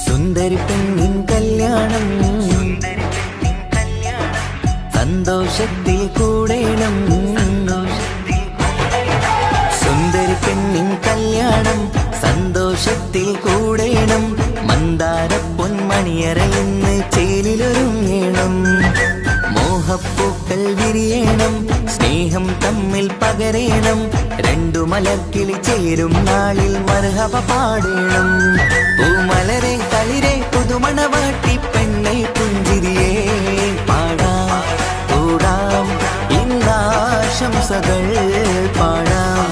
സുന്ദരിപ്പെണ്ണിൻ കല്യാണം സന്തോഷത്തിൽ കൂടേണം. സുന്ദരിപ്പെണ്ണിൻ കല്യാണം സന്തോഷത്തിൽ കൂടേണം. മന്ദാര പൊന്മണിയറയിന്ന് ചേലിലൊരുങ്ങേണം. മോഹപ്പൂക്കൾ വിരിയണം, സ്നേഹം തമ്മിൽ പകരേണം. രണ്ടു മലക്കിളി ചേരും നാളിൽ മർഹബ പാടേണം. പൂമലരെ തളിരെ പുതുമണവാട്ടി പെണ്ണെ പുഞ്ചിരിയേ പാടാം കൂടാം ഇന്നാശംസകൾ പാടാം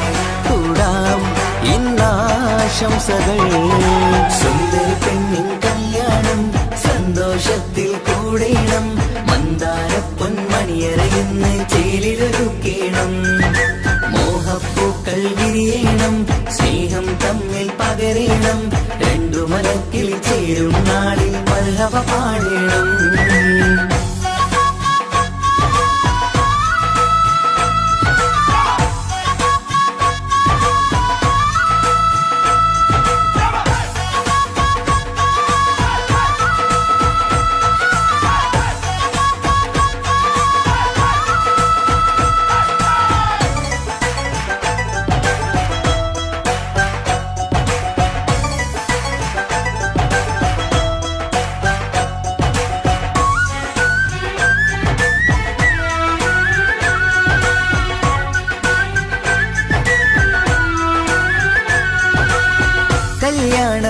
കൂടാം ഇന്നാശംസകൾ. സുന്ദരി പെണ്ണിൻ കല്യാണം സന്തോഷത്തിൽ കൂടേണം. മന്ദാര പൊന്മണിയറയിന്ന് ചേലിലൊരുക്കേണം. മോഹപ്പൂക്കൾ വിരിയണം, സ്നേഹം തമ്മിൽ പകരേണം. രണ്ടു മലക്കിളി ചേരും നാളിൽ മർഹബ പാടേണം.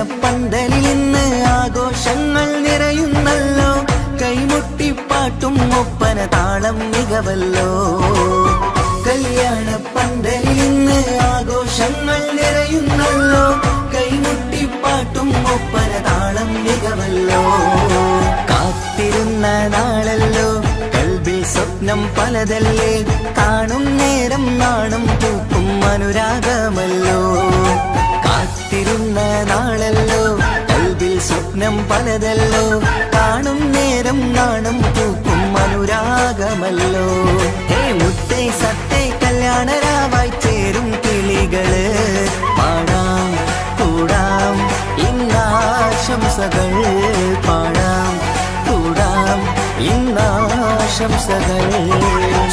പന്തലിൽ ഇന്ന് ആഘോഷങ്ങൾ നിറയുന്നല്ലോ. കൈമുട്ടിപ്പാട്ടും ഒപ്പന താളം മികവല്ലോ. കല്യാണ പന്തലിൽ ഇന്ന് ആഘോഷങ്ങൾ നിറയുന്നല്ലോ. കൈമുട്ടിപ്പാട്ടും ഒപ്പന താളം മികവല്ലോ. കാത്തിരുന്ന നാളല്ലോ, കൽബിൽ സ്വപ്നം പലതല്ലേ. കാണും നേരം നാണം പൂക്കും അനുരാഗമല്ലോ. കാത്തിരുന്ന നാളല്ലോ, കൽബിൽ സ്വപ്നം പലതല്ലോ. കാണും നേരം നാണം പൂക്കും അനുരാഗമല്ലോ. ഹേ മുത്തേ സത്തേ കല്യാണരാവായി ചേരും കിളികള്. പാടാം കൂടാം ഇന്നാശംസകൾ. പാടാം കൂടാം ഇന്നാശംസകൾ.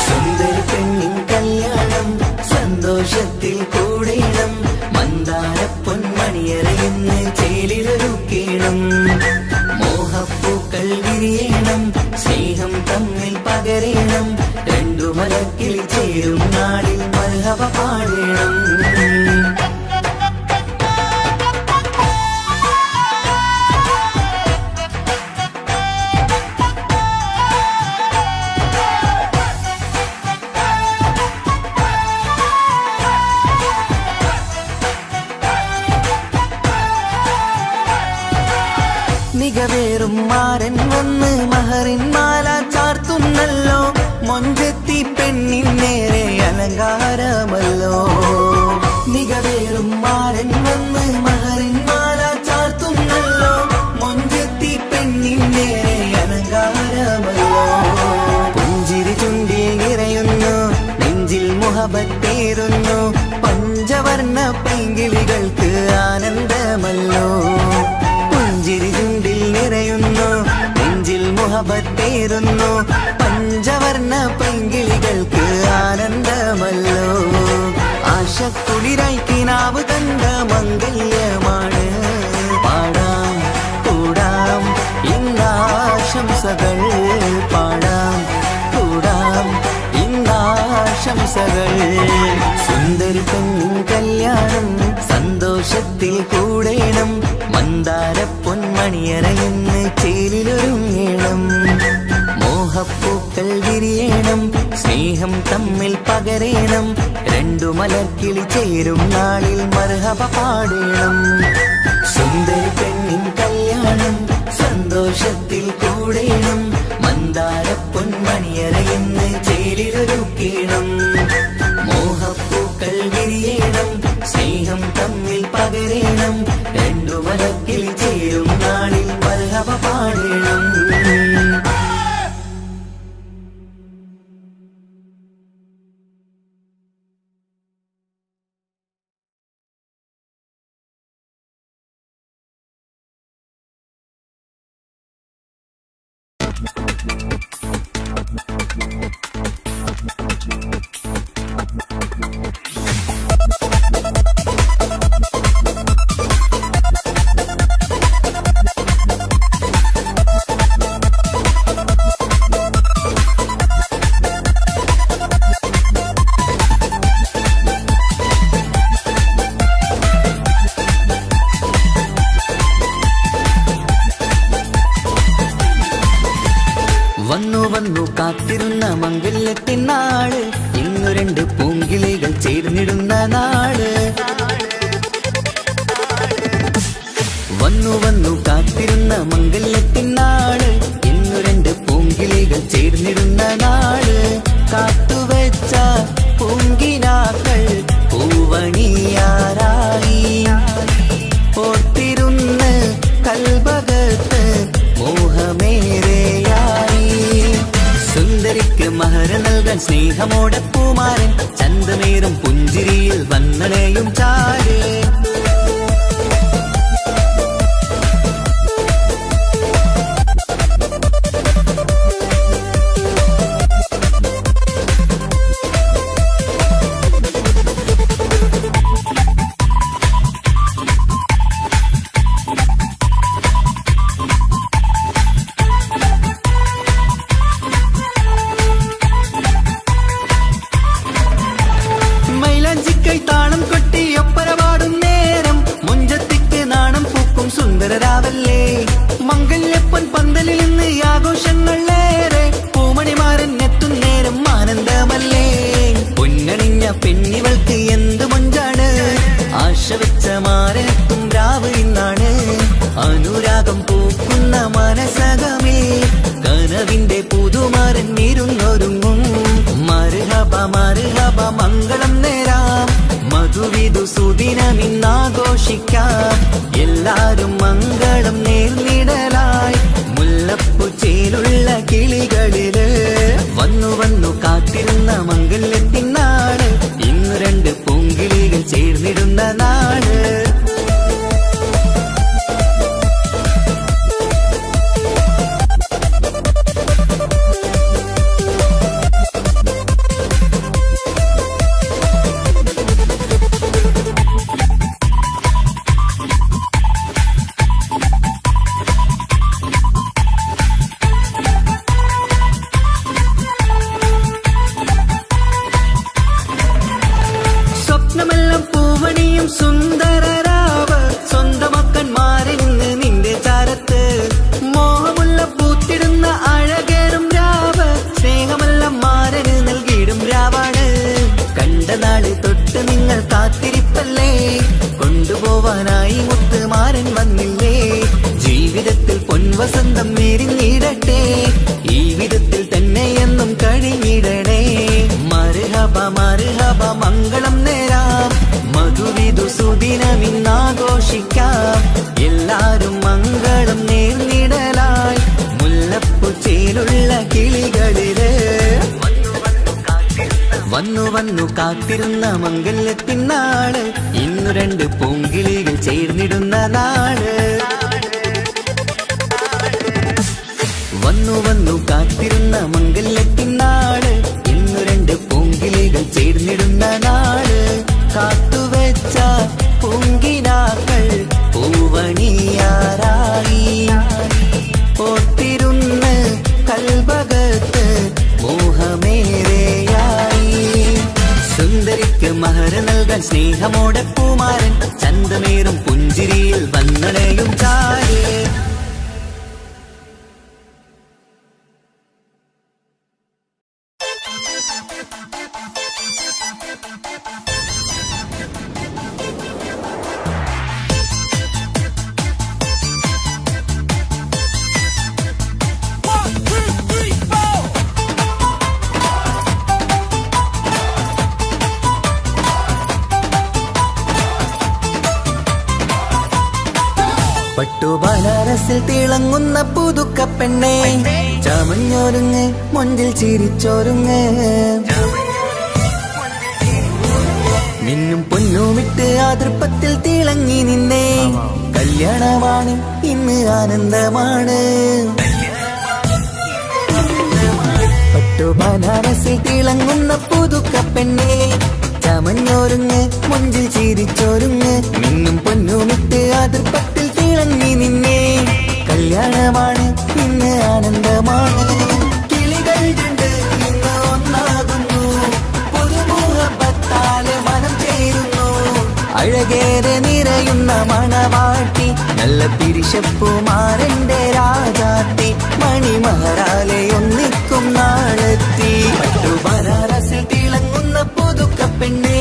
സുന്ദരി പെണ്ണിൻ കല്യാണം സന്തോഷത്തിൽ കൂടേണം. മന്ദാര പൊന്മണിയറയിന്ന് ചേലിലൊരുക്കേണം. മോഹപ്പൂക്കൾ വിരിയണം, സ്നേഹം തമ്മിൽ പകരേണം. രണ്ടു മലക്കിൽ ചേരും നാളിൽ മർഹബ പാടേണം. മികവേറും മാരൻ വന്ന് മഹറിൻ മാല ചാർത്തുന്നല്ലോ. മൊഞ്ചെത്തി പെണ്ണിൻ നേരെ അലങ്കാരമല്ലോ. മികവേറും മാരൻ വന്ന് മഹറിൻ മാല ചാർത്തുന്നല്ലോ. മൊഞ്ചെത്തി പെണ്ണിൻ നേരെ അലങ്കാരമല്ലോ. പുഞ്ചിരി ചുണ്ടിൽ നിറയുന്നു, നെഞ്ചിൽ മുഹബത്തേറുന്നു. പഞ്ചവർണ്ണ പൈങ്കിളികൾക്ക് ആനന്ദമല്ലോ. പുഞ്ചിരി ചുണ്ടിൽ നിറയുന്നു, നെഞ്ചിൽ മുഹബത്തേറുന്നു. പഞ്ചവർണ്ണ പൈങ്കിളികൾക്ക് ആനന്ദമല്ലോ. ആശക്കുളിരായി കിനാവ് കണ്ട മംഗല്യമാണ്. പാടാം കൂടാം ഇന്നാശംസകൾ. പാടാം കൂടാം ഇന്നാശംസകൾ. സുന്ദരി പെണ്ണിൻ കല്യാണം സന്തോഷത്തിൽ കൂടേണം. മന്ദാര പൊന്മണിയറയിന്ന് ചേലിലൊരുങ്ങേണം. മോഹപ്പൂക്കൾ വിരിയണം, സ്നേഹം തമ്മിൽ പകരേണം. രണ്ടു മലക്കിളി ചേരും നാളിൽ മർഹബ പാടേണം. സുന്ദരി പെണ്ണിൻ കല്യാണം സന്തോഷത്തിൽ കൂടേണം. മന്ദാര പൊന്മണിയറയിന്ന് ചേലിലൊരുക്കേണം. മോഹപ്പൂക്കൾ വിരിയണം, സ്നേഹം തമ്മിൽ പകരേണം. രണ്ടു മലക്കിൽ ചേരും നാളിൽ മർഹബ പാടേണം. വന്നു വന്നു കാത്തിരുന്ന മംഗല്യത്തിനാള്. ഇന്നു രണ്ട് പൂങ്കിളികൾ ചേർന്നിടുന്ന നാട്. വന്നു വന്നു കാത്തിരുന്ന മംഗല്യത്തിനാള്. ഇന്നു രണ്ട് പൂങ്കിളികൾ ചേർന്നിടുന്ന നാട്. കാത്തുവെച്ച പൂങ്കിനാക്കൾ പൂവണിയാറായി. ഓർത്തിരുന്ന് കൽബകത്ത് മോഹമേറെയായി. സുന്ദരിക്ക് മഹർ നൽകാൻ സ്നേഹമോടെ പൂമാരൻ. ചന്തമേറും പുഞ്ചിരിയിൽ വന്നണയും ചാര്. താളം കൊട്ടി ഒപ്പര പാടുന്നേ. ആനന്ദമല്ലേ. മംഗല്യപ്പൊൻ പന്തലിൽ നിന്ന് ആഘോഷങ്ങളേറെ, പൂമണിമാരൻ എത്തുന്നേരം ആനന്ദമല്ലേ. പൊന്നണിഞ്ഞ പെണ്ണിവൾക്ക് എന്ത് മൊഞ്ചാണ്, ആശ വെച്ച മാരനെത്തും രാവ് ഇന്നാണ്. അനുരാഗം പൂക്കുന്ന മനസകമേ, കനവിന്റെ പുതുമാരൻ ഇരുന്നൊരുങ്ങും. മർഹബ മർഹബ മംഗളം നേരാം, മധുവിധു സുദിനമിന്നാഘോഷിക്കാം. എല്ലാരും മംഗളം നേർന്നിടലായി, മുല്ലപ്പൂ ചേലുള്ള കിളികളില് വന്നു വന്നു കാത്തിരുന്ന മംഗല്യത്തിനാണ്. ഇന്നു രണ്ട് പൂങ്കിളികൾ ചേർന്നിടുന്ന നാട്. സ്വപ്നമെല്ലാം പൂവണിയും സുന്ദരരാവ്, സ്വന്തമക്കന്മാരിൽ നിന്ന് നിന്റെ ചാരത്ത്. മോഹമുള്ള പൂത്തിടുന്ന അഴകേറും രാവ്, സ്നേഹമെല്ലാം മാരന് നൽകിയിടും രാവാണ്. കണ്ട നാള് തൊട്ട് നിങ്ങൾ കാത്തിരിപ്പല്ലേ, കൊണ്ടുപോവാനായി മുത്തുമാരൻ വന്നില്ലേ. ജീവിതത്തിൽ പൊൻവസന്തം നേരിഞ്ഞിടട്ടെ, ഈ വിധത്തിൽ തന്നെ എന്നും കഴിഞ്ഞിടണേ. മർഹബ മർഹബ മംഗളം നേരാം, മധുവിധു സുദിനമിന്നാഘോഷിക്കാം. എല്ലാരും മംഗളം നേർന്നിടലായി, മുല്ലപ്പൂ ചേലുള്ള കിളികളില് വന്നു വന്നു കാത്തിരുന്ന മംഗല്യത്തിനാള്. ഇന്നു രണ്ട് പൂങ്കിളികൾ ചേർന്നിടുന്ന നാട്. വന്നു വന്നു കാത്തിരുന്ന മംഗല്യത്തിനാള്, ഇന്നു രണ്ട് പൂങ്കിളികൾ ചേർന്നിടുന്ന നാട്. കാത്തുവെച്ച പൂങ്കിനാക്കൾ പൂവണിയാറായി, ഓർത്തിരുന്ന് കൽബകത്ത് മോഹമേറെയായി. സുന്ദരിക്ക് മഹർ നൽകാൻ സ്നേഹമോടെ പൂമാരൻ, ചന്തമേറും പുഞ്ചിരിയിൽ വന്നണയും ചാരേ. പട്ടുബനാരസിൽ തിളങ്ങുന്ന പുതുക്ക പെണ്ണേ, ചമഞ്ഞൊരുങ്ങ് മൊഞ്ചിൽ ചിരിച്ചൊരുങ്ങ്. മിന്നും പൊന്നുമിട്ട് ആതൃപ്പത്തിൽ തിളങ്ങി നിന്നേ, കല്യാണമാണ് ഇന്ന് ആനന്ദമാണ്. പട്ടുബനാരസിൽ തിളങ്ങുന്ന പുതുക്ക പെണ്ണേ, ചമഞ്ഞൊരുങ്ങ് മൊഞ്ചിൽ ചിരിച്ചൊരുങ്ങ്. മിന്നും പൊന്നുമിട്ട് ആതൃപ്പത്തിൽ തിളങ്ങി നിന്നേ, കല്യാണമാണ് ഇന്ന് ആനന്ദമാണ്. കിളികൾ രണ്ട് ഇന്ന് ഒന്നാകുന്നു, പുതുമുഹബത്താലെ മനം ചേരുന്നു. അഴകേറെ നിറയുന്ന മണവാട്ടി, നല്ല പിരിശപ്പുമാരന്റെ രാജാത്തി. മണിമഹറാലെ ഒന്നിക്കും നാളെത്തി. പട്ടുബനാരസിൽ തിളങ്ങുന്ന പുതുക്ക പെണ്ണേ,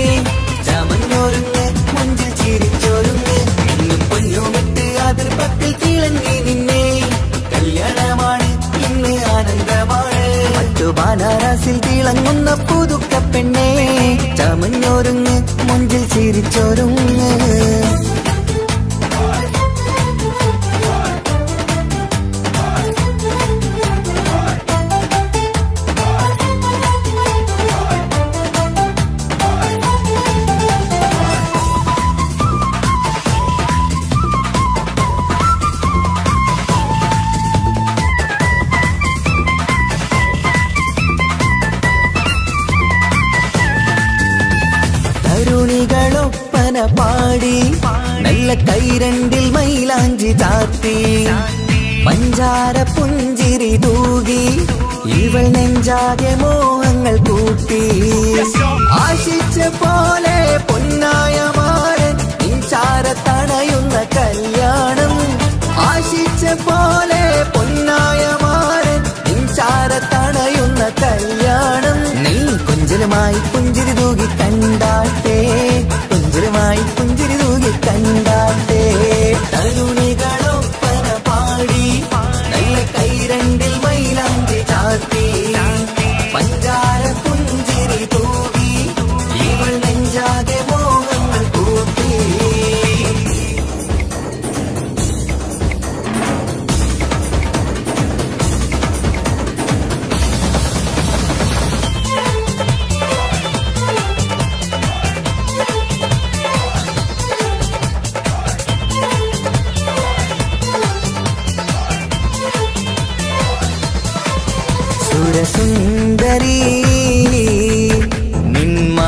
ചമഞ്ഞൊരുങ്ങ് മൊഞ്ചിൽ ചിരിച്ചൊരുങ്ങ്. ഇന്നും പൊന്നുമിട്ട് അതിർപ്പത്തിൽ തിളങ്ങി നിന്നേ, കല്യാണമാണ് ഇന്ന് ആനന്ദമാണ്. പട്ടുബനാരസിൽ തിളങ്ങുന്ന പുതുക്ക പെണ്ണേ, ചമഞ്ഞൊരുങ്ങ് മൊഞ്ചിൽ ചിരിച്ചൊരുങ്ങ്. തരുണികളൊപ്പന പാടി, നല്ല കൈരണ്ടിൽ മൈലാഞ്ചി ചാർത്തി. പഞ്ചാര പുഞ്ചിരി തൂകി, ഇവൾ നെഞ്ചാകെ മോഹങ്ങൾ കൂട്ടി. ആശിച്ച പോലെ പൊന്നായ മാരൻ, നിൻചാര തണയുന്ന കല്യാണം. ആശ പൊന്നിനെ പോലെ പൊന്നായ മാരൻ നിൻചാര തണയുന്ന കല്യാണം. നീ കൊഞ്ചലുമായി പുഞ്ചിരി തൂകി കണ്ടാട്ടെ, കൊഞ്ചലുമായി പുഞ്ചിരി തൂകി കണ്ടാട്ടെ. തരുണികളൊപ്പന പാടി നല്ല കൈരണ്ടിൽ മൈലാഞ്ചി ചാർത്തി പഞ്ചാര പുഞ്ചിരി തൂകി ഇവൾ നെഞ്ചാകെ മോഹങ്ങൾ കൂട്ടി. സുരസുന്ദരി നിന്മാരനായി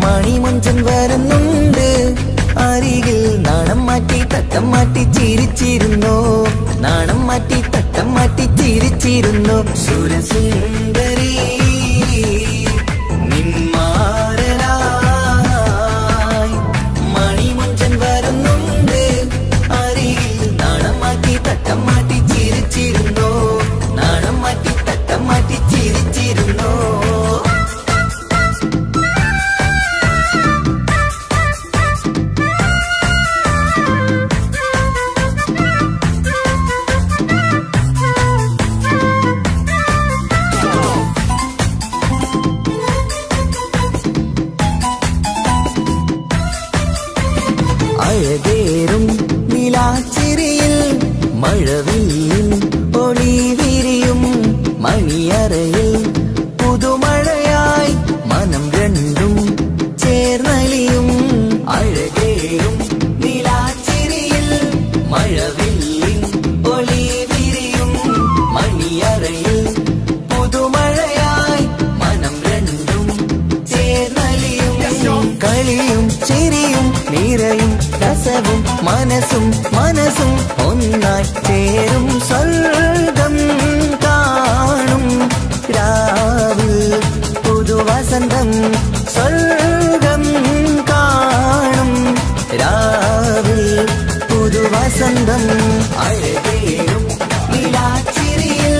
മണിമഞ്ചൻ വരുന്നുണ്ട് അരികിൽ. നാണം മാറ്റി തട്ടം മാറ്റി ചിരിച്ചിരുന്നു, നാണം മാറ്റി തട്ടം മാറ്റി ചിരിച്ചിരുന്നു. സുരസുന്ദരി നിന്മാരനായി മണിമഞ്ചൻ വരുന്നുണ്ട് അരികിൽ. നാണം മാറ്റി തട്ടം മാറ്റി ചിരിച്ചിരുന്നു, നാണം മാറ്റി തട്ടം മാറ്റി ചിരിച്ചിരുന്നു. അഴകേറും നിലാച്ചിരിയിൽ മഴവില്ലിൻ ഒളി വിരിയും. മണിയറയിൽ പുതുമഴയായി മനം രണ്ടും ചേർന്നലിയും. അഴകേറും നിലാച്ചിരിയിൽ മഴവില്ലിൻ ഒളി വിരിയും. മണിയറയിൽ പുതുമഴയായി മനം രണ്ടും ചേർന്നലിയും. കളിയും ചിരിയും നിറയും രസവും മനസ്സും മനസ്സും ഒന്നായി ചേരും സ്വർഗം കാണും രാവിൽ പുതുവസന്തം. സ്വർഗം കാണും രാവിൽ പുതുവസന്തം. അഴകേറും നിലാച്ചിരിയിൽ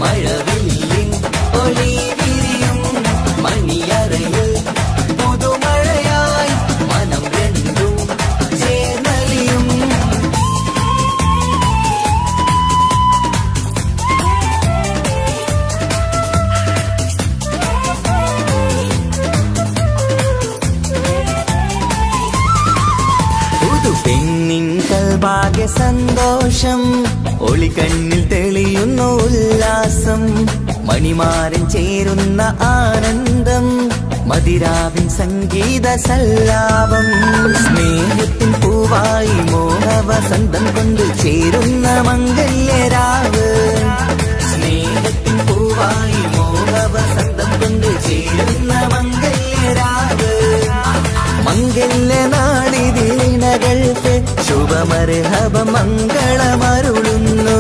മഴവില്ലിൻ ഒളി വിരിയും. മണിയറയിൽ പുതുമഴയായി മനം രണ്ടും ചേർന്നലിയും. പുതുപെണ്ണിൻ കൽഭാഗ്യ സന്തോഷം, ഒളികണ്ണിൽ തെളിയുന്നു ഉല്ലാസം. മണിമാരൻ ചേരുന്ന ആനന്ദം, മതിരാവിൻ സംഗീത സല്ലാപം. സ്നേഹത്തിൻ പൂവായി മോഹവസന്തം കൊണ്ട് ചേരുന്ന മംഗല്യരാവ്. സ്നേഹത്തിൻ പൂവായി മോഹവസന്തം കൊണ്ട് ചേരുന്ന മംഗല്യരാവ്. മംഗല്യനാളിതിണകൾക്ക് ശുഭമർഹബ മംഗളമരുളുന്നു.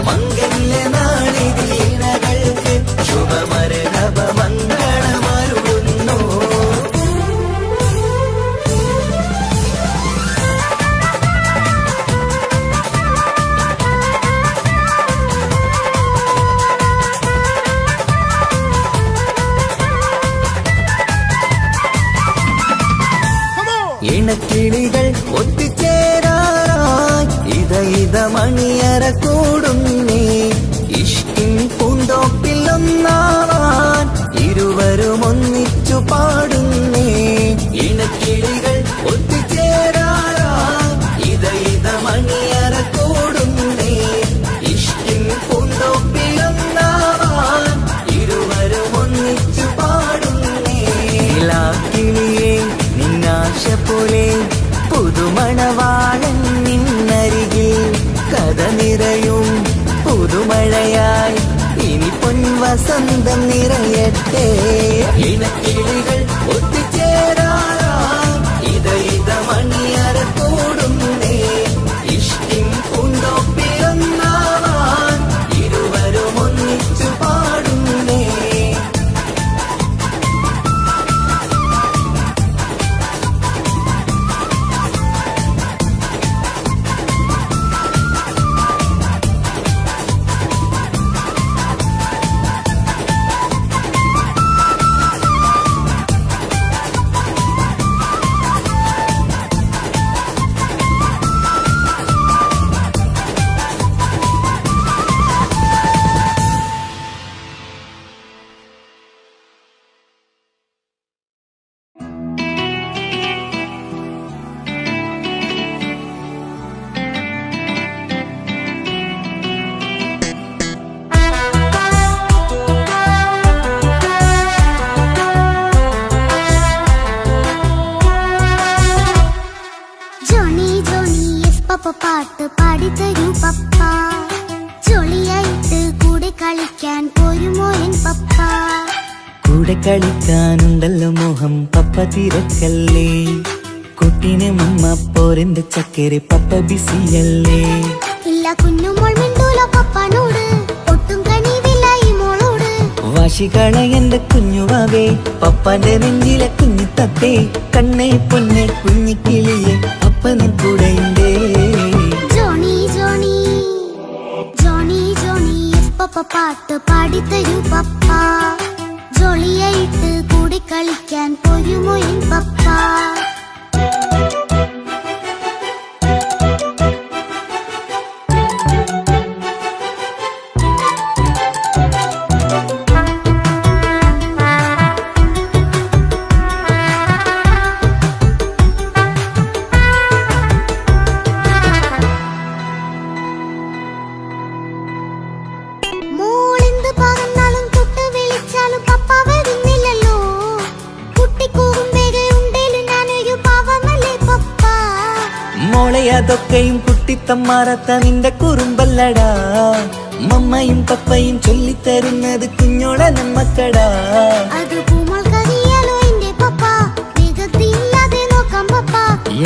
മംഗല്യനാളിതിണകൾക്ക് ശുഭമർഹബ മംഗളമരുളുന്നു. ഇണക്കിളികൾ ഒത്തുചേരാറായി ഇത മണിയറ കൂടുന്നേ. ഇഷ്കിൻ പൂന്തോപ്പിൽ ഒന്നാവാൻ ഇരുവരും ഒന്നിച്ചു പാടുന്നേ. ഇണക്കിളികൾ ഒത്തുചേരാറായി ഇത മണിയറ കൂടുന്നേ. ഇഷ്കിൻ പൂന്തോപ്പിൽ ഒന്നാവാൻ ഇരുവരും ഒന്നിച്ചു പാടുന്നേ. കിളിയേ നിന്നാശ പോലെ പുതുമണവാളൻ നിന്നരികിൽ. കഥ നിറയും പുതുമഴയായി ഇനി പൊൻവസന്തം നിറയട്ടെ. ഇണക്കിളികൾ ഒത്തുചേരാറായി ഇത മണിയറ കൂടുന്നേ. ഇഷ്കിൻ പൂന്തോപ്പിലൊന്നാവാൻ ഇരുവരും ഒന്നിച്ചു പാടുന്നേ. പപ്പ പാട്ട് പാടിത്തരൂ പപ്പ. ജോളിയായിട്ട് കൂടെ കളിക്കാൻ പോരുമോ എൻ പപ്പ? കൂടെ കളിക്കാനുണ്ടല്ലോ മോഹം പപ്പ തിരക്കല്ലേ. കുട്ടീനെ മമ്മ പോരെന്റെ ചക്കരെ പപ്പ ബിസിയല്ലേ. ഇല്ല കുഞ്ഞുമോൾ മിണ്ടൂല പപ്പനോട്, ഒട്ടും കണിവില്ല ഈ മോളോട്. വാശികള എന്റെ കുഞ്ഞുവാവേ, പപ്പാന്റെ നെഞ്ചിലെ കുഞ്ഞു തത്തേ. കണ്ണേ പൊന്നെ കുഞ്ഞിക്കിളിയെ അപ്പനും കൂടെയുണ്ടേ. ജോണി ജോണി ജോണി ജോണി പപ്പ പാട്ട് പാടിത്തരൂ പപ്പ. ജോളിയായിട്ട് കൂടെ കളിക്കാൻ പോരുമോ എൻ പപ്പ? മോളെ അതൊക്കെയും കുട്ടിത്തമ്മാറത്ത നിന്റെ കുറുമ്പല്ലടാ. മമ്മയും പപ്പയും ചൊല്ലിത്തരുന്നത് കുഞ്ഞോളെ നമ്മക്കടാ.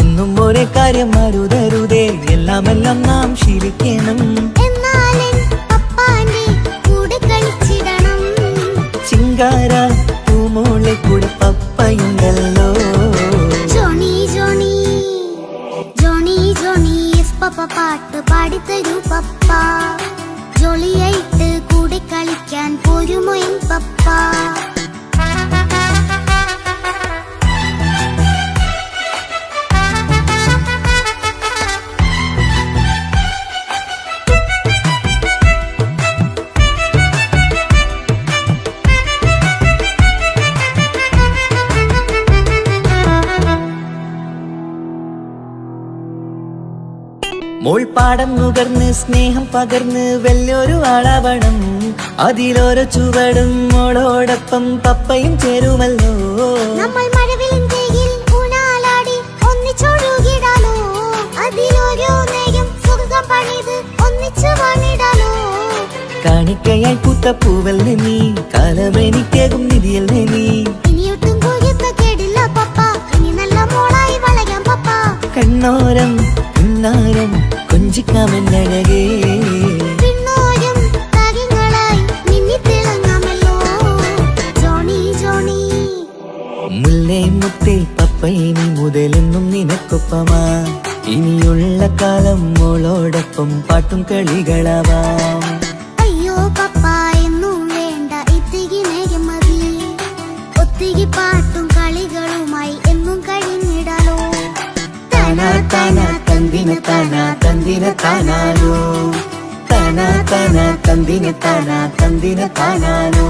എന്നും ഒരേ കാര്യം മരുതരുതേ, എല്ലാമെല്ലാം നാം ശീലിക്കണം. ചിങ്കാര പൂമോളെ കൂടെ പപ്പയുണ്ടല്ലോ. പപ്പ പാട്ട് പാടിത്തരൂ പപ്പ. ജോളിയായിട്ട് കൂടെ കളിക്കാൻ പോരുമോ എൻ പപ്പ? മോൾ പാടം നുകർന്ന് സ്നേഹം പകർന്ന് വലിയൊരു ആളാവണം. അതിലോരോ ചുവടും മോളോടൊപ്പം പപ്പയും ചേരുമല്ലോ. നമ്മൾ മഴവിലും തേയിൽ ഊനാലാടി ഒന്നിച്ചൊഴുകിടാലോ. അതിലോരോന്നെയും സുഖം പണിത് ഒന്നിച്ചു വാണിടാലോ. കാണിക്കയായി പൂത്ത പൂവല്ലേ നീ, കാലമെനിക്കേകും നിധിയല്ലേ നീ. ഇനിയൊട്ടും കൂടിയപ്പ കേടില്ല പപ്പ, ഇനി നല്ല മോളായി വളരാം പപ്പ. കണ്ണോരം ഉന്നാരം കൊഞ്ചിക്കാമെന്നഴകേ. പിന്നോരം താരങ്ങളായി മിന്നിത്തിളങ്ങാമല്ലോ. ജോണി ജോണി മുല്ലേ മുത്തേ പപ്പയിനി മുതലെന്നും നിനക്കൊപ്പമാ. ഇനിയുള്ള കാലം മോളോടൊപ്പം പാട്ടും കളികളാവാം. അയ്യോ പപ്പ എന്നും വേണ്ട ഇത്തിരി നേരം മതി. ഒത്തിരി പാട്ടും കളികളുമായി എന്നും കഴിഞ്ഞിടാലോ. താനാ താനാ തന്തിന താനാ തന്തിന താനാനോ. താനാ താനാ തന്തിന താനാ തന്തിന താനാനോ.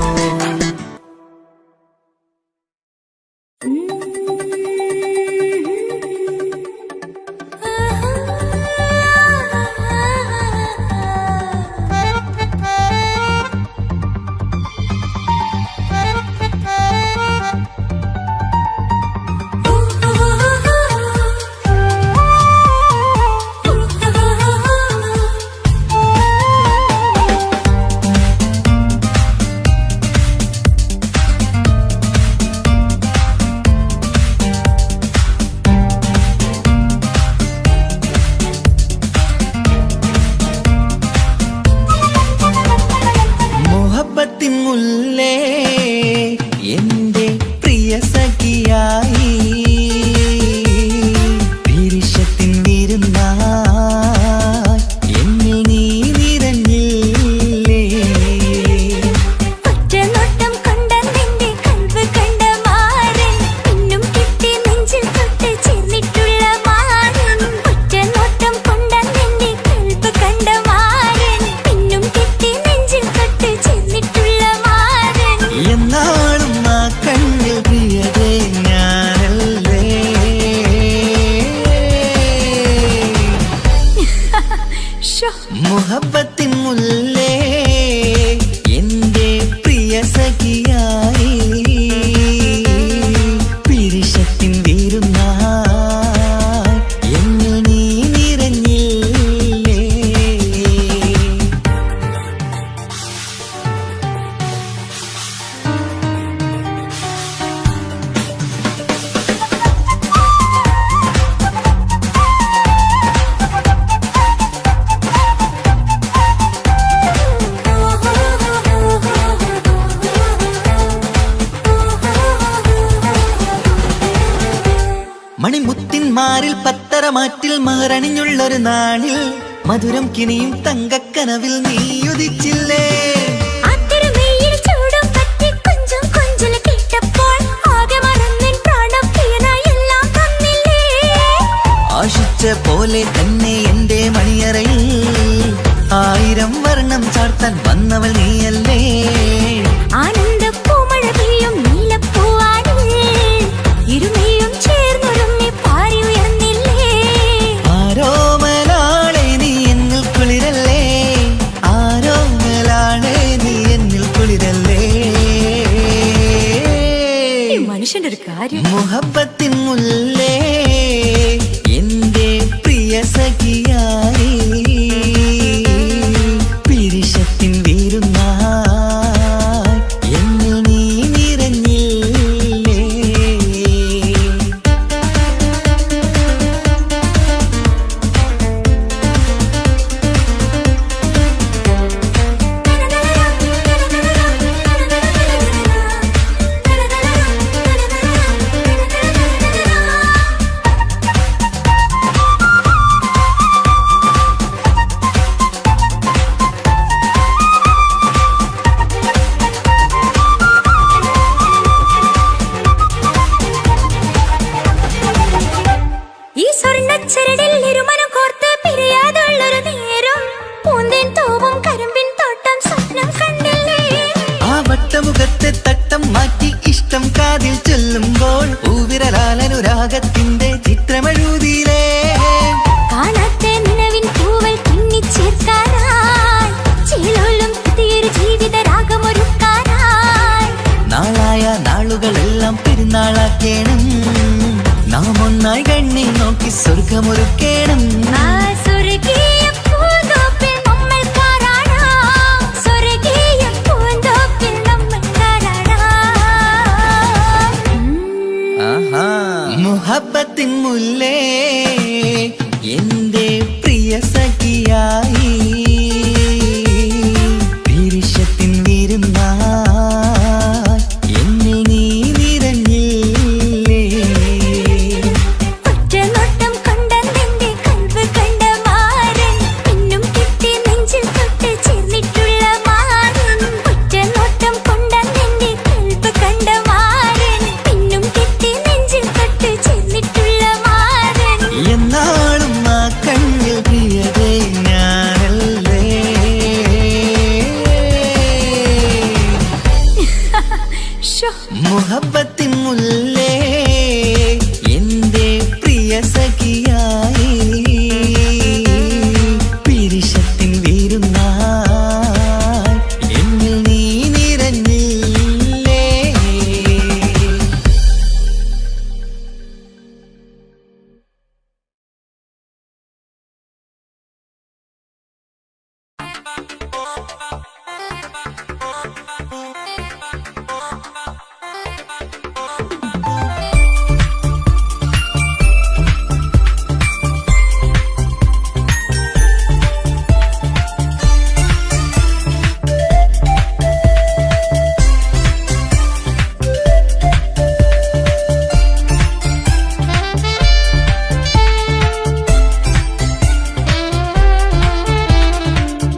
മുല്ലേ എന്റെ പ്രിയ സഖിയായി പിരിശത്തിൻ വിരുന്നായി എന്നിൽ നീ നിറഞ്ഞില്ലേ. ഒറ്റനോട്ടം കൊണ്ട നിന്റെ കൽവ് കണ്ട മാരൻ, പിന്നും കിട്ടി നെഞ്ചിൽ തൊട്ട് ചേർന്നിട്ടുള്ള മാരൻ. ഒറ്റനോട്ടം കൊണ്ട നിന്റെ കൽവ് കണ്ട മാരൻ, പിന്നും കിട്ടി നെഞ്ചിൽ തൊട്ട് ചേർന്നിട്ടുള്ള മാരൻ. എന്നാളും ആ കണ്ണിൽ പ്രിയതേ ഞാനല്ലേ. മുഹബത്തിൻ മുല്ലേ എന്റെ പ്രിയ സഖിയായി പിരിശത്തിൻ വിരുന്നായി എന്നിൽ നീ നിറഞ്ഞില്ലേ. മന്നാറിൽ പത്തരമാറ്റിൽ മഹറണിഞ്ഞുള്ളൊരു നാളിൽ മധുരം കിനിയും തങ്കക്കനവിൽ നീ ഉദിച്ചില്ലേ. ആശിച്ച പോലെ തന്നെ എന്റെ മണിയറയിൽ 1000 വർണ്ണം ചാർത്താൻ വന്നവൾ നീയല്ലേ. ആനന്ദപ്പൂമഴ പെയ്യും നീലപ്പൂവാനിൽ ഇരുമയും ചേർന്നൊരുങ്ങി പാറി ഉയർന്നില്ലേ. ആരോമലാളെ നീ എന്നിൽ കുളിരല്ലേ, ആരോമലാളെ നീ എന്നിൽ കുളിരല്ലേ. മനുഷ്യന്റെ ഒരു കാര്യം. മുഹബത്തിൻ മുല്ലേ എന്റെ പ്രിയ സഖിയായി പിരിശത്തിൻ വീരുന്നായി എന്നിൽ നീ നിറഞ്ഞില്ലേ. ഈ സ്വർണ്ണച്ചരടിൽ ഇരുമനം കോർത്ത് പിരിയാതുള്ളൊരു നേരം പൂന്തേൻ തോവും കരിമ്പിൻ തോട്ടം സ്വപ്നം കണ്ടില്ലേ. ആ വട്ടമുഖത്തെ തട്ടം മാറ്റി ഇഷ്ടം കാതിൽ ചൊല്ലുമ്പോൾ പൂവിരലാലനുരാഗത്തിന്റെ ചിത്രമെഴുതിയിലേ. കാണാത്ത നിലവിൻ പൂവൽ പിന്നിച്ചേർക്കാനായി ചേലോലും പുതിയൊരു ജീവിത രാഗമൊരുക്കാനായി നാളായ നാളുകളെല്ലാം പെരുന്നാളാക്കേണം, നാം ഒന്നായി കണ്ണി നോക്കി സ്വർഗമൊരുക്കേണം. ആ സ്വർഗീയ പൂന്തോപ്പിൽ നമ്മൾ കാണാം, സ്വർഗീയ പൂന്തോപ്പിൽ നമ്മൾ കാണാം. മുഹബത്തിൻ മുല്ലേ എന്റെ പ്രിയ സഖിയായി പിരിശത്തിൻ വീരുന്നായി എന്നിൽ നീ നിറഞ്ഞില്ലേ. ഒറ്റനോട്ടം കൊണ്ട നിന്റെ കൽവ് കണ്ട മാരൻ പിന്നും കിട്ടി നെഞ്ചിൽ തൊട്ട് ചേർന്നിട്ടുള്ള മാരൻ. ഒറ്റനോട്ടം കൊണ്ട നിന്റെ കൽവ് കണ്ട മാരൻ പിന്നും കിട്ടി നെഞ്ചിൽ തൊട്ട് ചേർന്നിട്ടുള്ള മാരൻ. എന്നാളും ആ കണ്ണിൽ പ്രിയതേ ഞാനല്ലേ. മുഹബത്തിൻ മുല്ലേ എന്റെ പ്രിയ സഖിയായി പിരിശത്തിൻ വീരുന്നായി എന്നിൽ നീ നിറഞ്ഞില്ലേ.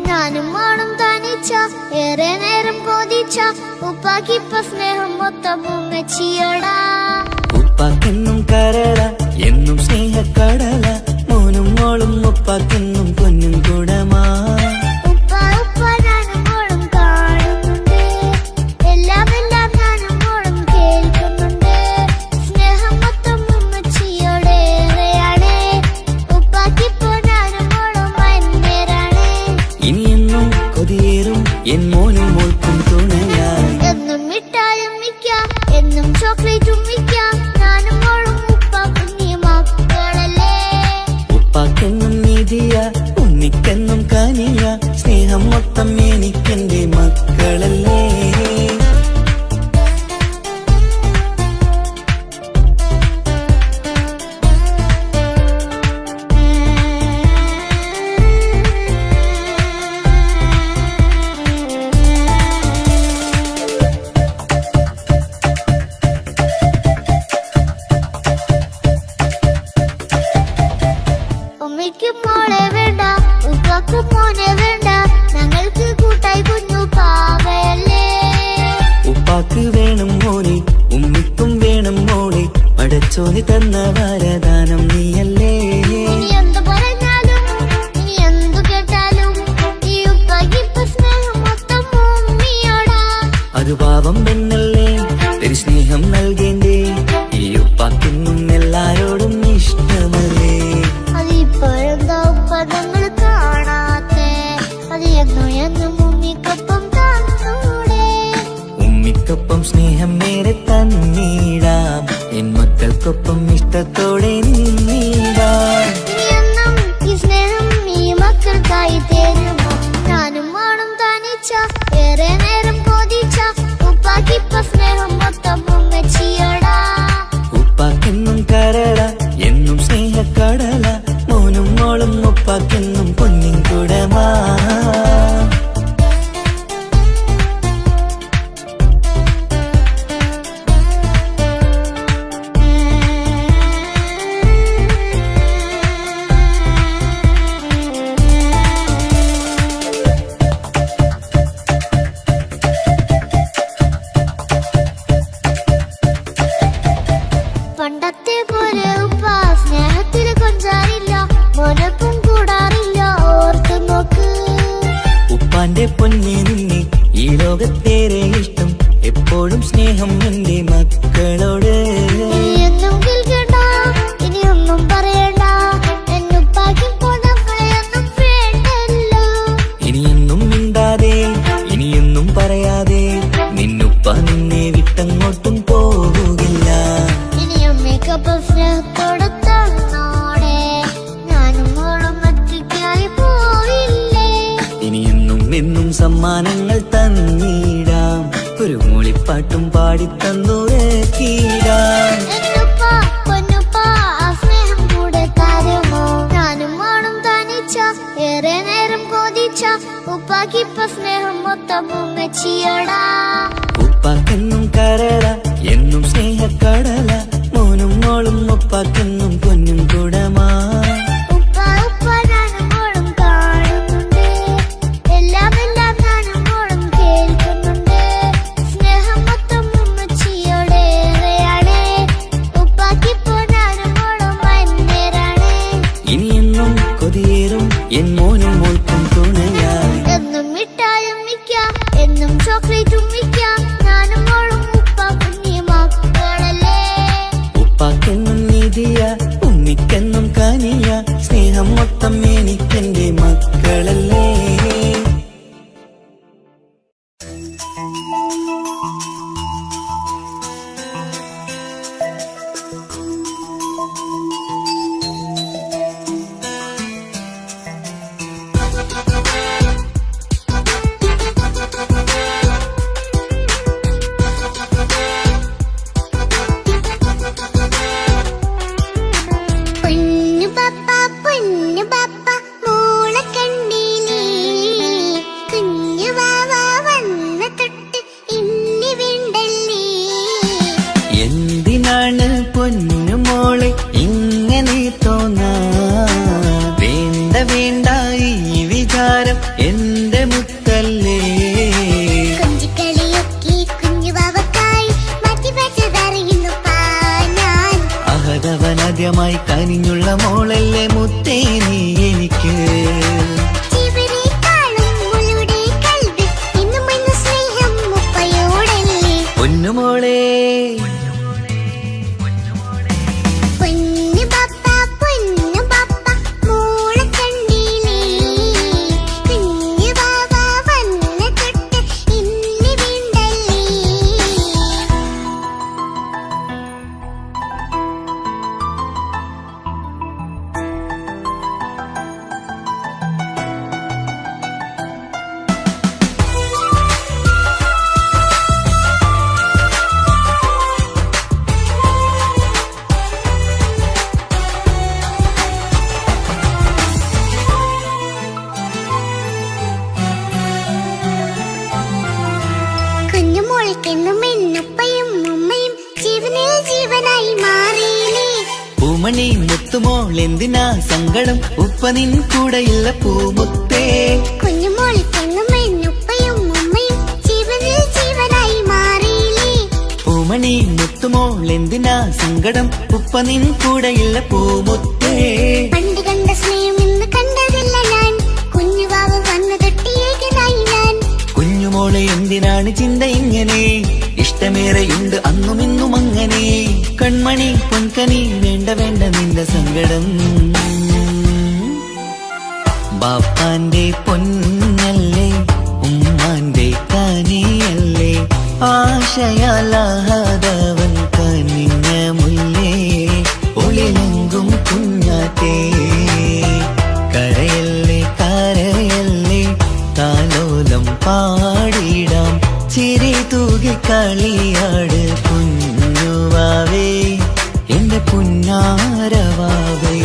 ഞാനും മോളും തനിച്ച ഏറെ നേരം കൊതിച്ച ഉപ്പാക്കിപ്പ സ്നേഹം മൊത്തം ഉമ്മച്ചിയോടാ. ഉപ്പാക്കെന്നും കരള എന്നും സ്നേഹക്കടല, മോനും മോളും ഉപ്പാക്കെന്നും പൊന്നും കുടമാ. ഉപ്പ ഉപ്പ ഞാനും മോളും കാണുന്നുണ്ട്, എല്ലാം എല്ലാം ഞാനും മോളും കേൾക്കുന്നുണ്ട്. സ്നേഹം മൊത്തം ഉമ്മച്ചിയോടേറെയാണ്, ഉപ്പാക്കിപ്പോ ഞാനും മോളും അന്യരാണ്. ഇനിയെന്നും കൊതിയേറും എൻ മോനും മോൾക്കും തുണയായി. എന്നും മിഠായും മിക്കാം, എന്നും ചോക്ലേറ്റും മിക്കാം, ഞാനും മോളും ഉപ്പ കുഞ്ഞി മക്കളല്ലേ. ഉപ്പാക്കെന്നും നീതിയ ഉണ്ണിക്കെന്നും കനിയ, സ്നേഹം മൊത്തം എനിക്കെന്റെ മക്കളല്ലേ. മോളെ വേണ്ട, ഉപ്പാക്ക് മോനെ വേണ്ട, ഞങ്ങൾക്ക് കൂട്ടായി കുഞ്ഞു പാവയല്ലേ. ഉപ്പാക്ക് വേണം മോനെ, ഉമ്മിക്കും വേണം മോളെ, പടച്ചോന് തന്ന വരദാനം നീയല്ലേ. ഇനി എന്ത് പറഞ്ഞാലും ഇനി എന്തു കേട്ടാലും ഈ ഉപ്പാക്ക് ഇപ്പൊ സ്നേഹം മൊത്തം ഉമ്മിയോടാ. അത് പാവം പെണ്ണല്ലേ, ഒരു സ്നേഹം നൽകേണ്ടേ, ഈ ഉപ്പാക്കിന്നും എല്ലാരോടും ഇഷ്ടമല്ലേ. അതിപ്പോഴെന്താ ഉപ്പ ഞങ്ങൾ കാണാത്തെ, അത് എന്നും എന്നും ഉമ്മിക്കൊപ്പം തന്നൂടെ. ഉമ്മിക്കൊപ്പം സ്നേഹം നേരെ തന്നീടാം, എൻ മക്കൾക്കൊപ്പം ഇഷ്ടത്തോടെ നിന്നീടാം. ഇനിയെന്നും ഈ സ്നേഹം ഈ മക്കൾക്കായി തരുമോ? ഞാനും വേണം തനിച്ച, ഏറെ നേരം കൊതിച്ച, ഉപ്പാക്കിപ്പ സ്നേഹം മൊത്തം ഉമ്മച്ചിയോടാ. ഉപ്പാക്കെന്നും കരള, എന്നും സ്നേഹക്കടല, മോനും മോളും ഉപ്പാക്കെന്നും പൊന്നിൻ കുടമാ. പണ്ടത്തെ പോലെ ഉപ്പ സ്നേഹത്തിൽ കൊഞ്ചാറില്ല, മോനൊപ്പം കൂടാറില്ല, ഓർത്തു നോക്ക്. ഉപ്പാന്റെ പൊന്നെ നിന്നെ ഈ ലോകത്തേറെ ഇഷ്ടം, എപ്പോഴും സ്നേഹം എന്റെ മക്കളോട്. ഇനിയൊന്നും കേൾക്കണ്ട, ഇനിയൊന്നും പറയണ്ട, എന്നുപ്പാക്കിപ്പോ നമ്മളെയൊന്നും വേണ്ടല്ലോ. ഇനിയൊന്നും മിണ്ടാതെ, ഇനിയൊന്നും പറയാതെ, നിന്നുപ്പ നിന്നെ വിട്ടങ്ങോട്ടും പോവുകില്ല. ഇനിയമ്മയ്ക്കൊപ്പം സ്നേഹത്തോടെ തന്നോടെ, ഞാനും മോളും ഒറ്റയ്ക്കായി പോയില്ലേ. ഇനിയെന്നും എന്നും സമ്മാനങ്ങൾ തന്നീടാം, ഒരു മൂളിപ്പാട്ടും പാടിത്തന്നുറക്കീടാം. എന്നുപ്പ പൊന്നുപ്പ ആ സ്നേഹം കൂടെ തരുമോ? ഞാനും മോളും തനിച്ച, ഏറെ നേരം കൊതിച്ച, ഉപ്പാക്കിപ്പ സ്നേഹം മൊത്തം ഉമ്മച്ചിയോടാ. ഉപ്പാക്കെന്നും കരള, എന്നും സ്നേഹക്കടല, മോനും മോളും ഉപ്പാക്കെന്നും പൊന്നും കുടമാ. ഉപ്പ ഉപ്പ ഞാനും മോളും കാണുന്നുണ്ട്, എല്ലാം എല്ലാം ഞാനും മോളും കേൾക്കുന്നുണ്ട്. സ്നേഹം മൊത്തം ഉമ്മച്ചിയോടേറെയാണ്, ഉപ്പാക്കിപ്പോ ഞാനും മോളും അന്യരാണ്. ഇനിയെന്നും കൊതിയേറും എൻ മോനും മോൾക്കും തുണയായി. എന്നും മിഠായും മിക്കാം, എന്നും ചോക്ലേറ്റും മിക്കാം, ഞാനും മോളും ഉപ്പ കുഞ്ഞി മക്കളല്ലേ. ഉപ്പാക്കെന്നും നിധിയ, ഉമ്മിക്കെന്നും കനിയ, സ്നേഹം മൊത്തം എനിക്കെന്റെ മക്കളല്ലേ. പൊന്നു പപ്പ മോളെ കണ്ടില്ലേ, കുഞ്ഞു വാവ വന്ന തൊട്ട് ഇനി വേണ്ടല്ലേ. എന്തിനാണ് പൊന്നു മോളെ ഇങ്ങനെ തോന്നാ, വേണ്ട വേണ്ട ഈ വിചാരം എന്റെ മുത്തല്ലേ. കൊഞ്ചിക്കളിയൊക്കെ കുഞ്ഞു വാവക്കായി മാറ്റി വെച്ചതറിയുന്നു ഞാൻ. അഹതവനാദ്യമായി കനിഞ്ഞുള്ള മോളല്ലേ മുത്തേ നീ എനിക്ക്. ജീവനേക്കാളും മോളുടെ കൽവിൽ ഇന്നും ഇന്ന് സ്നേഹം ഉപ്പയോടല്ലേ. പൊന്നുമോളെ പൊന്നു പപ്പ മോളെ കണ്ടില്ലേ, കുഞ്ഞു വാവ വന്ന തൊട്ട് ഇനി വേണ്ടല്ലേ. മുത്തുമോൾ എന്തിനാ സങ്കടം ഉപ്പ നിൻ കൂടെയില്ല പൂമുത്തേ കുഞ്ഞുമോൾ പെണ്ണുമ്മയും ഉമ്മയും ജീവനിൽ ജീവനായി മാറിയില്ലേ പൂമണി മുത്തുമോൾ എന്തിനാ സങ്കടം ഉപ്പ നിൻ കൂടെയില്ല പൂമുത്തേ പണ്ട് കണ്ട സ്നേഹം ഇന്ന് കണ്ടതില്ല ഞാൻ കുഞ്ഞുവാവ് വന്നു തൊട്ടിയേകനായി ഞാൻ കുഞ്ഞുമോളെ എന്തിനാണ് ചിന്ത ഇങ്ങനെ ഇഷ്ടമേറെയുണ്ട് അന്നും ഇന്നും അങ്ങനെ കൺമണി പൊൻകനി വേണ്ട വേണ്ട നിന്റെ സങ്കടം ബാപ്പാന്റെ പൊന്നല്ലേ ഉമ്മാന്റെ കനിയല്ലേ ആശയാലാഹതവൻ കനിഞ്ഞ മുല്ലേ ഒളിലെങ്കും കുഞ്ഞാറ്റേ കരയല്ലേ കരയല്ലേ താലോലം പാടിടാം ചിരി തൂകി കളിയാട് കുഞ്ഞുവാവേ എന്റെ പുന്നാരവാവേ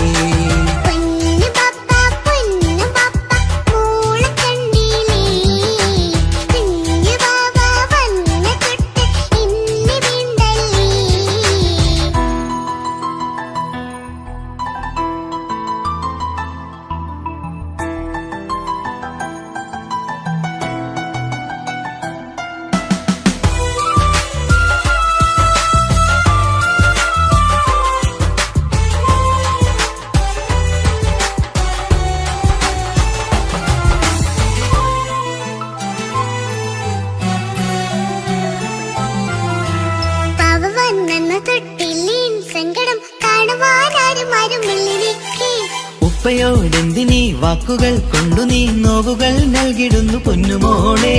ഉപ്പയോടെന്തിനീ വാക്കുകൾ കൊണ്ടു നീ നോവുകൾ നൽകിടുന്നു പൊന്നുമോളെ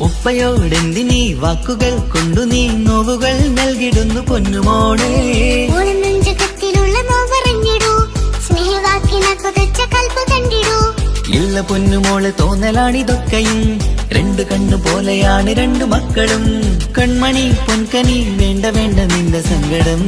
ഉപ്പയോടെന്തിനീ വാക്കുകൾ കൊണ്ടു നീ നോവുകൾ നൽകിടുന്നു പൊന്നുമോളെ ഇല്ല പൊന്നുമോളെ തോന്നലാണിതൊക്കെയും രണ്ട് കണ്ണു പോലെയാണ് രണ്ടു മക്കളും കൺമണി പൊൻകനി വേണ്ട വേണ്ട നിന്റെ സങ്കടം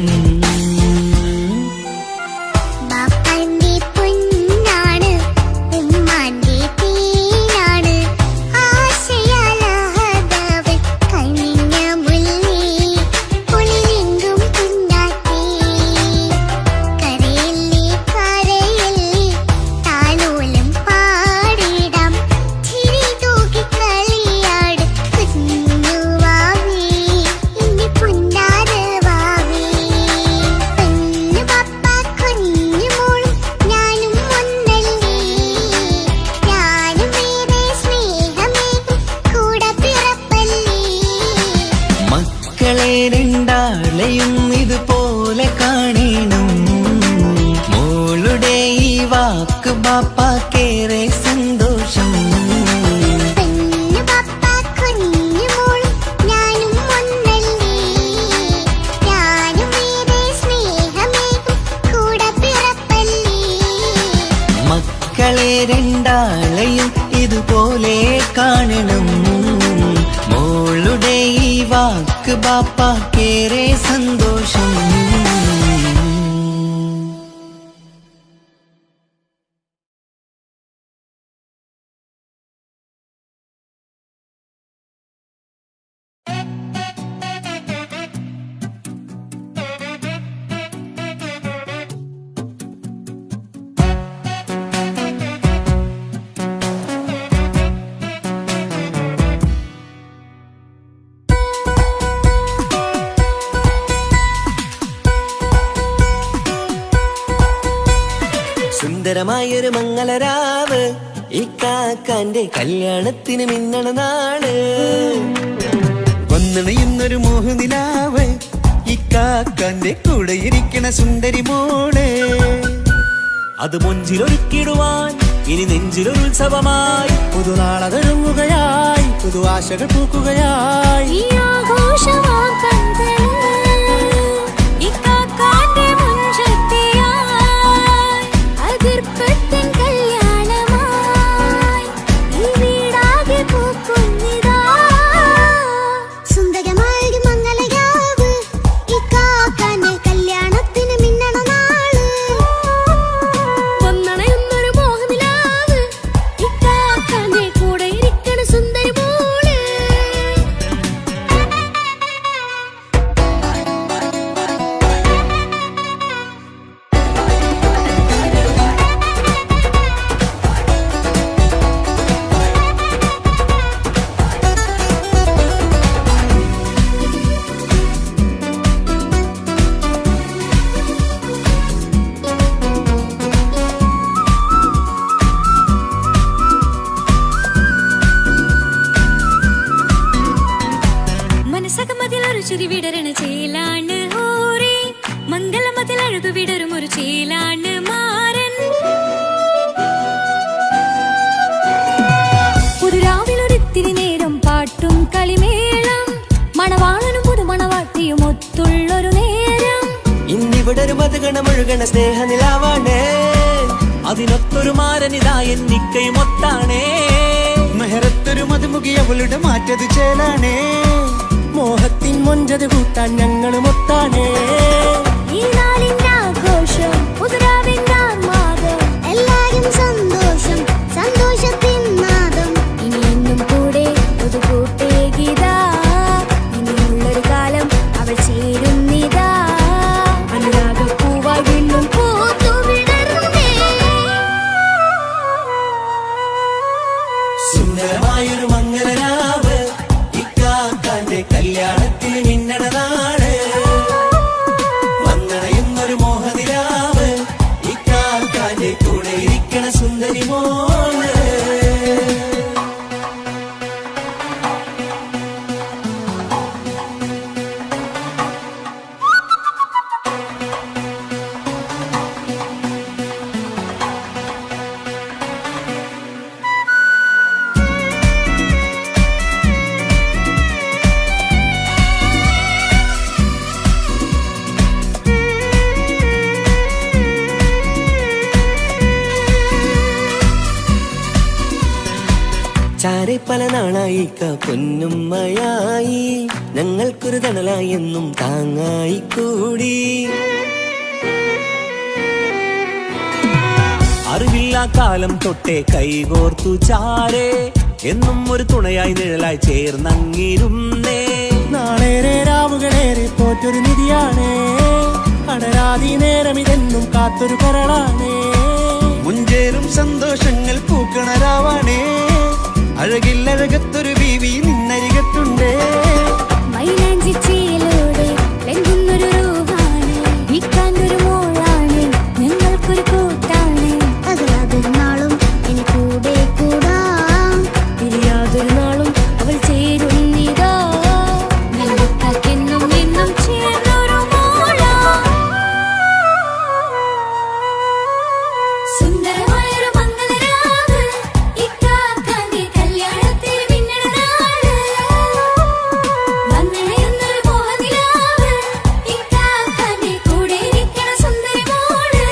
രണ്ടാളെയും ഇതുപോലെ കാണണം മോളുടെ ഈ വാക്ക് ബാപ്പാക്കേറെ സന്തോഷം മക്കളെ രണ്ടാളെയും ഇതുപോലെ കാണണം മോളുടെ ഈ വാക്ക് ബാപ്പാക്കേറെ സന്തോഷം സുന്ദരമായൊരു മംഗളരാവ് ഇക്കാക്കാന്റെ കല്യാണത്തിന് മിന്നണ നാള് വന്നണയുന്നൊരു മോഹനിലാവ് ഇക്കാക്കാന്റെ കൂടെ ഇരിക്കണ സുന്ദരി മോള് അത് മൊഞ്ചിലൊരുക്കിടുവാൻ ഇനി നെഞ്ചിലൊരു ഉത്സവമായി പുതുനാളതൊരുങ്ങുകയായി പുതു ആശകൾ പൂക്കുകയായി പൊഴുതു വിടരും ഒരു ചേലാണ് മാരൻ. പുതുരാവിലൊരിത്തിരി നേരം പാട്ടും കളിമേളം, മണവാളനും പുതുമണവാട്ടിയും ഒത്തുള്ളൊരു നേരം. ഇന്നിവിടെ ഒരു മധുഗണമൊഴുകണ സ്നേഹനിലാവാണ്, അതിനൊത്തൊരു മാരനിതാ എന്നിക്കയും ഒത്താണേ. മെഹറത്തൊരു മധുമുഖി അവളുടെ മാറ്റത് ചേലാണേ, മോഹത്തിൻ മൊഞ്ചത് കൂട്ടാൻ ഞങ്ങളും ഒത്താണേ. ഈ നാളിന്റെ ആഘോഷം പുതുരാവിന്റെ ആർമാദം, എല്ലാരും സന്തോഷം സന്തോഷത്തിൻ നാദം. ഇനി എന്നും കൂടെ പുതുകൂട്ടേ ഗീതാ, ഇനിയുള്ളൊരു കാലം അവൾ ചേരുന്നിതാ. അനുരാഗപ്പൂവായി വീണ്ടും പൂത്തുവിടരുന്നേ. സുന്ദരമായൊരു മംഗളരാവ്, ഇക്കാക്കാന്റെ കല്യാണത്തിന് മിന്നണ നാട്. വന്നണയുന്നൊരു മോഹനിലാവ്, ഇക്കാക്കാന്റെ കൂടെ ഇരിക്കണ സുന്ദരി മോള്. ചാരെ പല നാളായി പൊന്നുമ്മയായി, ഞങ്ങൾക്കൊരു തണലായി എന്നും താങ്ങായി കൂടി. അറിവില്ലാ കാലം തൊട്ടേ കൈകോർത്തു ചാരേ, എന്നും ഒരു തുണയായി നിഴലായി ചേർന്നങ്ങിരുന്നേ. നാളേറെ രാവുകളേറെ പോറ്റൊരു നിധിയാണേ, അടരാതി നേരം ഇതെന്നും കാത്തൊരു കരളാണേ. മുഞ്ചേറും സന്തോഷങ്ങൾ പൂക്കണരാവാണേ, അഴകില്ലഴകത്തൊരു ബീവി നിന്നരികത്തുണ്ടേ. മൈലാഞ്ചിച്ചേലോടെ ലംഘുന്നൊരു റൂഹാണ്, ഇക്കാന്റൊരു മോളാണ്, ഞങ്ങൾക്കൊരു കൂട്ടാണ്. അകലാതൊരു നാളും ഇനി കൂടെ കൂടാം, പിരിയാതൊരു നാളും അവൾ ചേരുന്നിതാ. നെല്ലുക്കാക്കെന്നും എന്നും ചേർന്നൊരു മോളാ. സുന്ദരമായൊരു മംഗളരാവ്, ഇക്കാക്കാന്റെ കല്യാണത്തിൽ മിന്നണ നാട്. വന്നണയുന്നൊരു മോഹനിലാവ്, ഇക്കാക്കാന്റെ കൂടെ ഇരിക്കണ സുന്ദരി മോള്.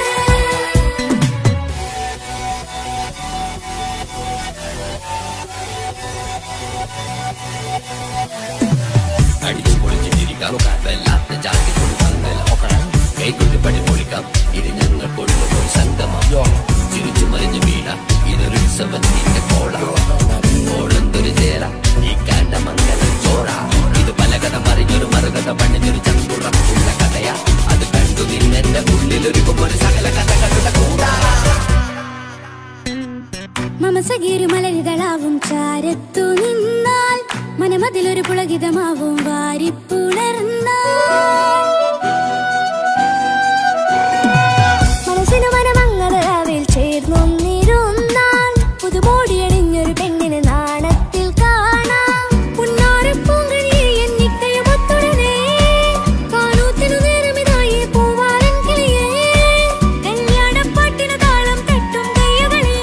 അടിച്ചു പൊളിച്ചിട്ടിരിക്കാം, വല്ലാത്ത ജാതി കൈകൊണ്ട് പടി പൊളിക്കാം. ഇത് ഞങ്ങൾ കൊണ്ടുപോയി സംഗമം, ചിരിച്ചു മറിഞ്ഞു വീണ ഇതൊരു ഉത്സവത്തിന്റെ കോള. കോളന്തൊരു ചേര ഈ കാണ്ട മംഗലം ചോറ. ഇത് പലകഥ മറിഞ്ഞൊരു മറുകഥ പണിഞ്ഞൊരു ചന്തുറപ്പുള്ള കഥയാ. അത് കണ്ടു നിന്നെന്റെ ഉള്ളിലൊരുക്കുമ്പോൾ സകല കഥകളുടെ കൂടാ. മമസഗിരു മലരിതളാവും ചാരത്തു നിന്നാൽ, മനമതിലൊരു പുളകിതമാവും വാരിപ്പുണർന്നാൽ. മനസ്സിനു മനമങ്ങതരാവിൽ ചേർന്നൊന്നിരുന്നാൽ, പുതുമോടിയണിഞ്ഞൊരു പെണ്ണിന് നാണത്തിൽ കാണാം. പുന്നാരപ്പൂങ്കണിയെ എന്നിക്കയും ഒത്തുടനെ, കാനൂത്തിനു നേരമിതായി പൂവാലൻ കിളിയേ. കല്യാണപ്പാട്ടിനു താളം തട്ടും കയ്യുകളേ,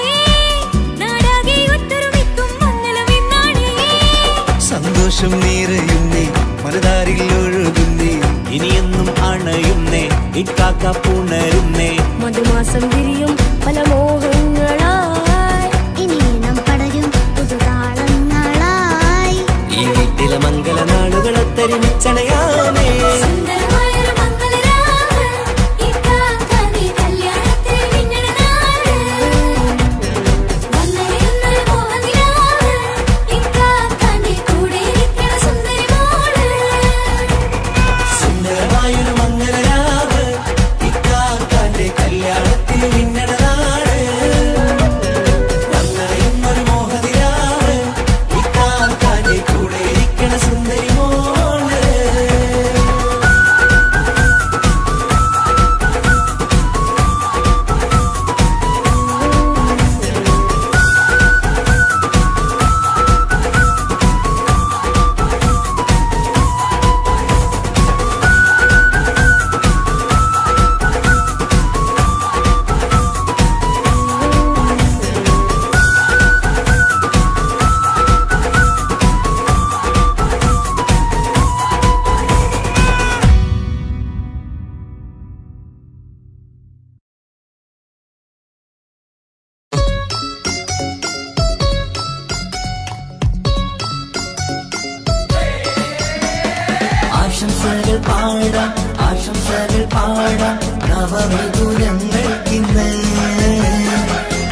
നാടാകെ ഒത്തൊരുമിക്കും മംഗളം ഇന്നാണേ. സന്തോഷം നിറയുന്നേ, മനതാരിൽ ഒഴുകുന്നേ, ഇനിയെന്നും അണയുന്നേ, ഇക്കാക്ക പുണരുന്നേ. മധുമാസം വിരിയും പല മോഹങ്ങളായി, ഇനി നാം പടരും പുതുതാളങ്ങളായി. ഈ വീട്ടിലെ മംഗള നാളുകളൊത്തരിച്ചണയാനേ. സുന്ദരമായൊരു മംഗളരാവ്, ഇക്കാക്കാന്റെ കല്യാണത്തിൽ മിന്നണ നാട്. വന്നണയുന്നൊരു മോഹനിലാവ്, ഇക്കാക്കാന്റെ കൂടെ ഇരിക്കണ സുന്ദരി മോള്. സുന്ദരമായൊരു മംഗളരാവ്, ഇക്കാക്കാന്റെ കല്യാണത്തിന് മിന്നണ നാട്. പാടാം ആശംസകൾ പാടാം നവമിഥുനങ്ങൾക്കിന്ന്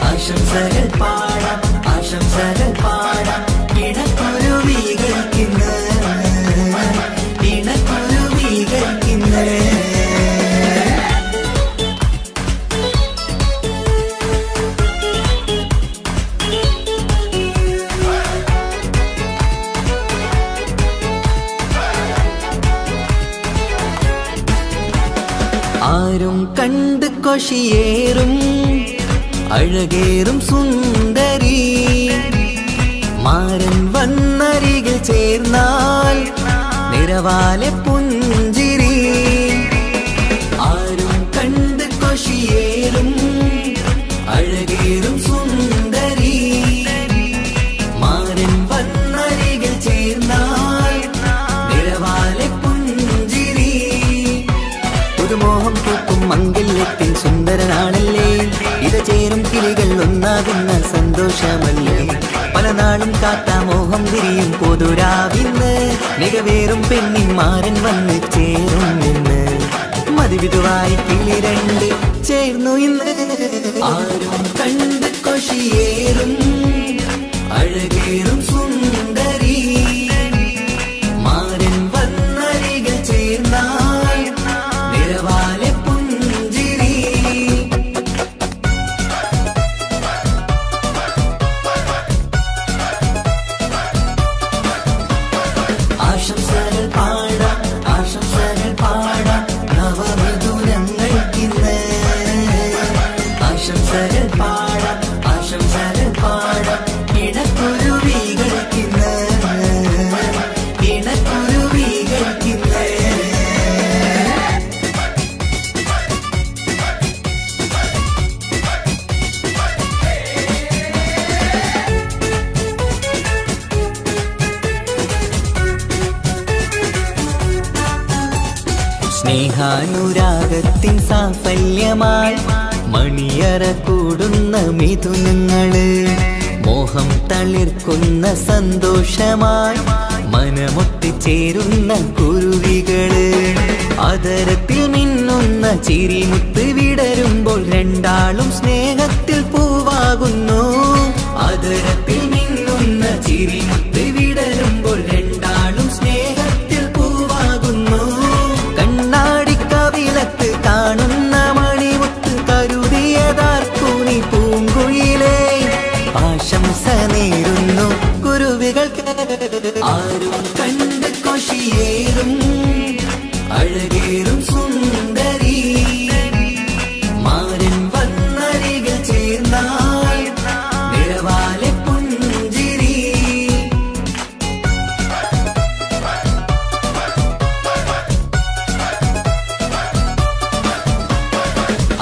ആശംസകൾ പാടാം ആശംസകൾ പാടാം ഇണക്കുരുവികൾക്കിന്ന് ഇണക്കുരുവികൾക്കിന്ന് ആരും കണ്ട് കൊഷിയേറും അഴകേറും സുന്ദരി മാരൻ വന്നരികിൽ ചേർന്നാൽ നിറവാലെ പുഞ്ചിരി ആരും കണ്ട് കൊഷിയേറും അഴകേറും സുന്ദരി മാരൻ വന്നരികിൽ ചേർന്നാൽ നിറവാലെ പുഞ്ചിരി പുതുമോഹം പൂക്കും മംഗല്യത്തിൻ സുന്ദരനാണല്ലേ ഇത് ചേരും കിളികൾ ഒന്നാകുന്ന സന്തോഷമല്ലേ പല നാളും കാത്ത മോഹം തിരിയും പൊതുരാവിന്ന് മികവേറും പെണ്ണിൻ മാരൻ വന്ന് ചേരും ഇന്ന് മതിവിധുവായി കിളി രണ്ട് ചേർന്നു ഇന്ന് ആരും കണ്ട് കൊഷിയേറും അഴകേറും സുന്ദരി മാരൻ വന്നരികിൽ ചേർന്നാൽ നിറവാലെ പുഞ്ചിരി ആശംസകൾ പാടാം ആശംസകൾ പാടാം നവമിഥുനങ്ങൾക്കിന്ന് ആശംസകൾ പാടാം ആശംസകൾ പാടാം ഇണക്കുരുവികൾക്കിന്ന് ഇണക്കുരുവികൾക്കിന്ന് സ്നേഹാനുരാഗത്തിൻ സാഫല്യമായി മണിയറ കൂടുന്ന മിഥുനങ്ങള് മോഹം തളിർക്കുന്ന സന്തോഷമായി മനമൊട്ടിച്ചേരുന്ന കുരുവികള് അതരത്തിൽ മിന്നുന്ന ചിരിമുത്ത് വിടരുമ്പോൾ രണ്ടാളും സ്നേഹത്തിൽ പൂവാകുന്നു അതരത്തിൽ മിന്നുന്ന ചിരിമുത്ത് വിടരുമ്പോൾ രണ്ടാളും സ്നേഹത്തിൽ പൂവാകുന്നു കണ്ണാടിക്കവിലത്ത് കാണുന്ന മണിമുത്ത് കരുതിയതാർക്കൂനി പൂങ്കുയിലേ ആശംസ നേരുന്നു കുരുവികൾക്ക് ആരും കണ്ട് കൊഷിയേറും അഴകേറും സുന്ദരി മാരൻ വന്നരികിൽ ചേർന്നാൽ നിറവാലെ പുഞ്ചിരി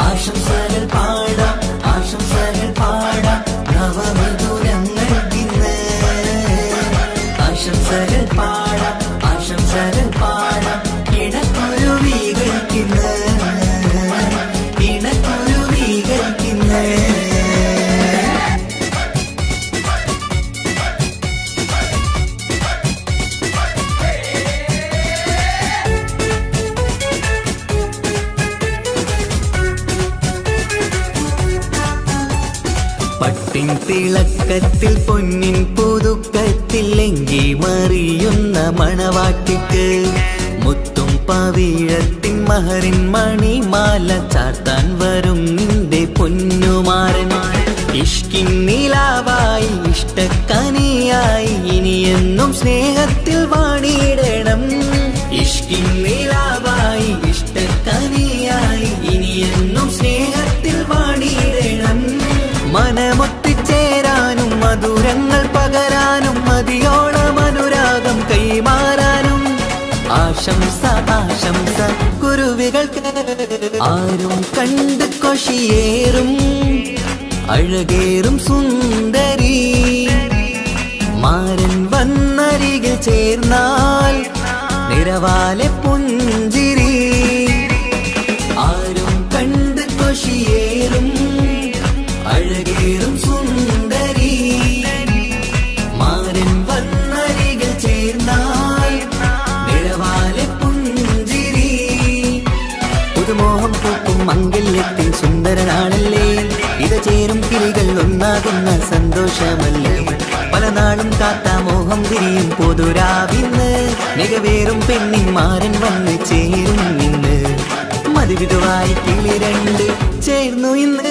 ആശംസകൾ പാടാം ആശംസകൾ പാടാം നവമിഥുനങ്ങൾക്കിന്ന് ആശംസകൾ പാടാം ആശംസകൾ പാടാം ഇണക്കുരുവികൾക്കിന്ന് ഇണക്കുരുവികൾക്കിന്ന് പട്ടിൻ തിളക്കത്തിൽ പൊന്നിൻ പുതുക്കത്തിൽ എങ്കി മറിയുന്ന മണവാട്ടിക്ക് മുത്തും പവിഴത്തിൻ മഹറിൻ മണിമാല ചാർത്താൻ വരും നിന്റെ പൊന്നുമാരൻ ഇഷ്കിൻ നിലാവായി ഇഷ്ടക്കനിയായി ഇനിയെന്നും സ്നേഹത്തിൽ വാണിയിടണം ഇഷ്കിൻ നിലാവായി ഇഷ്ടക്കനിയായി ഇനിയെന്നും സ്നേഹത്തിൽ വാണിയിടണം മനമൊത്തിച്ചേരാനും മധുരങ്ങൾ പകരാനും മതിയോളം അനുരാഗം കൈമാറാനും ആശംസ ആശംസ കുരുവികൾക്ക് ആരും കണ്ട് കൊഷിയേറും അഴകേറും സുന്ദരി മാരൻ വന്നരികിൽ ചേർന്നാൽ നിറവാലെ പുഞ്ചിരി ആരും കണ്ട് കൊഷിയേറും അഴകേറും സുന്ദരി മാരൻ വന്നരികിൽ ചേർന്നാൽ നിറവാലെ പുഞ്ചിരി മോഹം പൂക്കും മംഗല്യത്തിൻ സുന്ദരനാണല്ലേ ഇത് ചേരും കിളികൾ ഒന്നാകുന്ന സന്തോഷമല്ലേ പല നാളും കാത്ത മോഹം തിരിയും പൊതുരാവിന്ന് മികവേറും പെണ്ണിൻ മാരൻ വന്ന് ചേരും ഇന്ന് മധുവിധുവായി കിളി രണ്ട് ചേർന്നു ഇന്ന്